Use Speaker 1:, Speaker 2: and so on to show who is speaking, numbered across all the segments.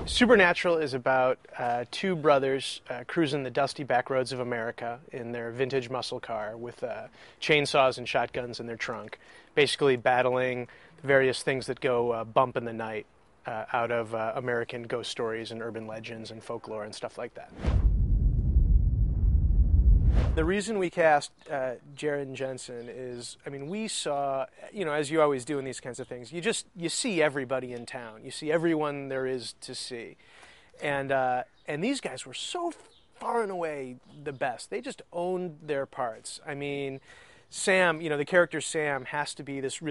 Speaker 1: Supernatural is about two brothers cruising the dusty back roads of America in their vintage muscle car with chainsaws and shotguns in their trunk, basically battling various things that go bump in the night out of American ghost stories and urban legends and folklore and stuff like that. The reason we cast Jared Jensen is, I mean, we saw, as you always do in these kinds of things, you see everybody in town. You see everyone there is to see. And these guys were so far and away the best. They just owned their parts. I mean, Sam, the character Sam has to be he's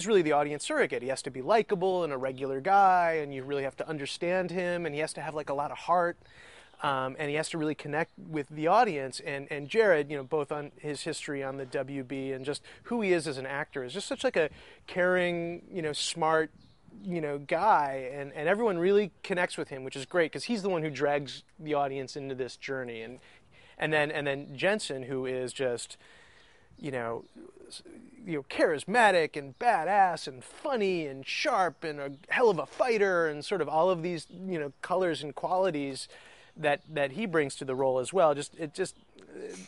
Speaker 1: really the audience surrogate. He has to be likable and a regular guy, and you really have to understand him, and he has to have like a lot of heart. And he has to really connect with the audience. And Jared, both on his history on the WB and just who he is as an actor, is just such like a caring, smart, guy. And everyone really connects with him, which is great because he's the one who drags the audience into this journey. And then Jensen, who is just, charismatic and badass and funny and sharp and a hell of a fighter and sort of all of these, colors and qualities that he brings to the role as well.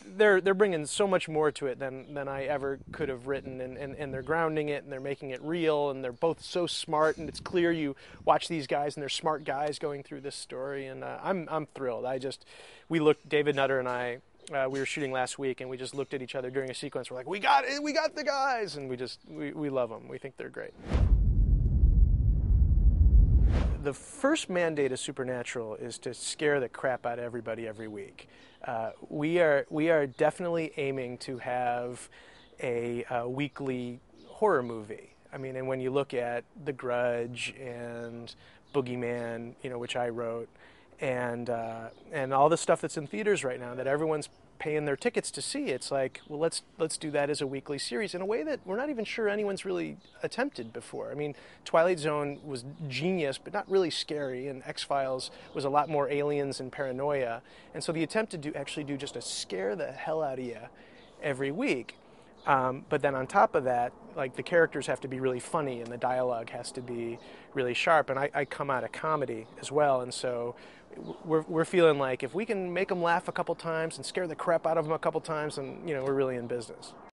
Speaker 1: They're bringing so much more to it than I ever could have written, and they're grounding it and they're making it real, and they're both so smart, and it's clear you watch these guys and they're smart guys going through this story, and I'm thrilled. David Nutter and I, we were shooting last week, and we just looked at each other during a sequence. We're like, we got it, we got the guys, and we love them. We think they're great. The first mandate of Supernatural is to scare the crap out of everybody every week. We are definitely aiming to have a weekly horror movie. I mean, and when you look at The Grudge and Boogeyman, which I wrote, and all the stuff that's in theaters right now that everyone's paying their tickets to see, it's like, well, let's do that as a weekly series in a way that we're not even sure anyone's really attempted before. I mean, Twilight Zone was genius, but not really scary, and X-Files was a lot more aliens and paranoia. And so the attempt to actually do just a scare the hell out of you every week. But then on top of that, like, the characters have to be really funny and the dialogue has to be really sharp. And I come out of comedy as well, and so we're feeling like if we can make them laugh a couple times and scare the crap out of them a couple times, then we're really in business.